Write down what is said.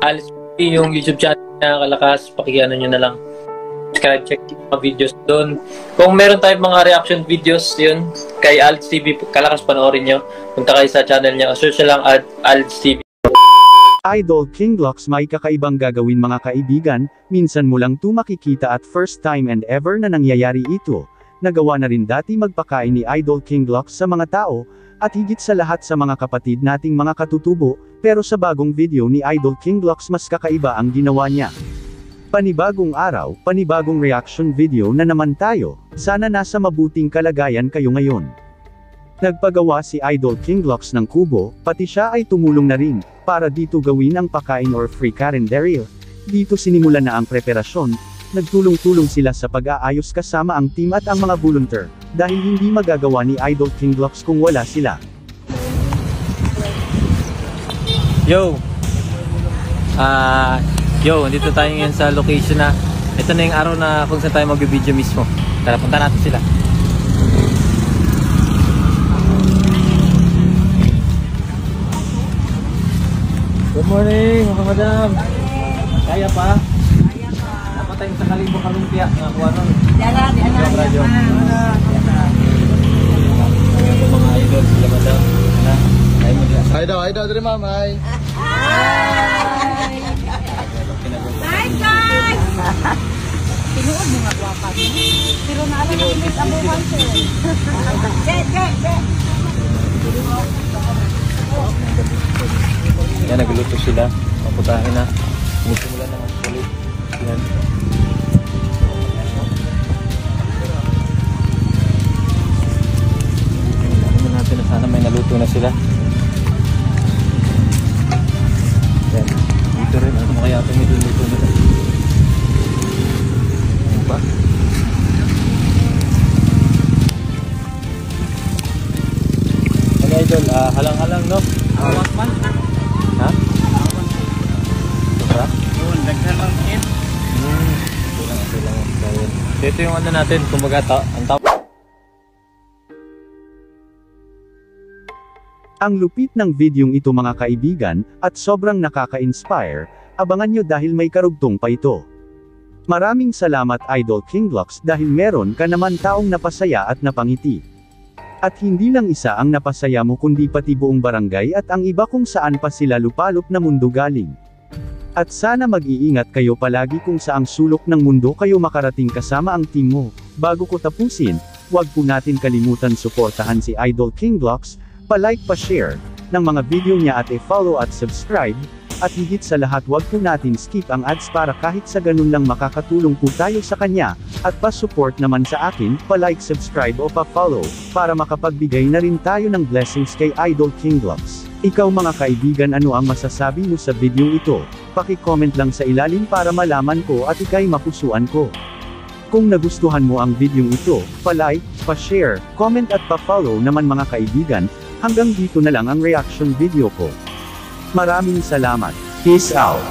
Alice yung YouTube channel niya, Kalakas, pakiano nyo na lang. Subscribe, check yung mga videos doon. Kung meron tayong mga reaction videos, yun, kay Alice TV, Kalakas, panoorin nyo. Punta kayo sa channel niya, search lang at Alice TV. Idol King Glocks, may kakaibang gagawin mga kaibigan, minsan mo lang 'to makikita at first time and ever na nangyayari ito. Nagawa na rin dati magpakain ni Idol King Glocks sa mga tao, at higit sa lahat sa mga kapatid nating mga katutubo, pero sa bagong video ni Idol King Glocks mas kakaiba ang ginawa niya. Panibagong araw, panibagong reaction video na naman tayo, sana nasa mabuting kalagayan kayo ngayon. Nagpagawa si Idol King Glocks ng kubo, pati siya ay tumulong na rin, para dito gawin ang pakain or free carinderia. Dito sinimulan na ang preparasyon, nagtulong-tulong sila sa pag-aayos kasama ang team at ang mga volunteer, dahil hindi magagawa ni Idol King Glocks kung wala sila. Yo! Dito tayo ngayon sa location na, ito na yung araw na kung saan tayo mag-video mismo. Tara, punta natin sila. Good morning, mga madam. Kaya pa? Kaya pa. Dapat tayong sa Kalibo Kalumpia. Kuha nun. Diyan na. Mga idol, sila madam. Ay daw, dari mamay. Hi guys! Tinuod mga guwapa. Pero naalang ang inis ang buwan sir. Yan, nagluto sila. Maputahin na. Nagsimula na ang kulit. Yan. Tingnan natin na sana may naluto na sila. Yan. Dito rin. Ano kaya ito may luto nila? Ano ba? Ano idol? Halang-halang no? Awak man. Ha? Sobra? Yun, daghan lang kit. Ito lang. Ito yung ano natin, kumbaga ang tawag. Ang lupit ng videong ito mga kaibigan, at sobrang nakaka-inspire, abangan nyo dahil may karugtong pa ito. Maraming salamat Idol King Glocks dahil meron ka naman taong napasaya at napangiti. At hindi lang isa ang napasaya mo kundi pati buong barangay at ang iba kung saan pa sila lupalop na mundo galing. At sana mag-iingat kayo palagi kung saang sulok ng mundo kayo makarating kasama ang team mo. Bago ko tapusin, huwag po natin kalimutan suportahan si Idol King Glocks, pa-like pa-share ng mga video niya at i-follow at subscribe, at higit sa lahat huwag po natin skip ang ads para kahit sa ganun lang makakatulong po tayo sa kanya, at pa-support naman sa akin, pa-like, subscribe o pa-follow, para makapagbigay na rin tayo ng blessings kay Idol King Glocks. Ikaw mga kaibigan, ano ang masasabi mo sa video ito? Paki-comment lang sa ilalim para malaman ko at ikay mapusuan ko. Kung nagustuhan mo ang video ito, pa-like, pa-share, comment at pa-follow naman mga kaibigan. Hanggang dito na lang ang reaction video ko. Maraming salamat. Peace out.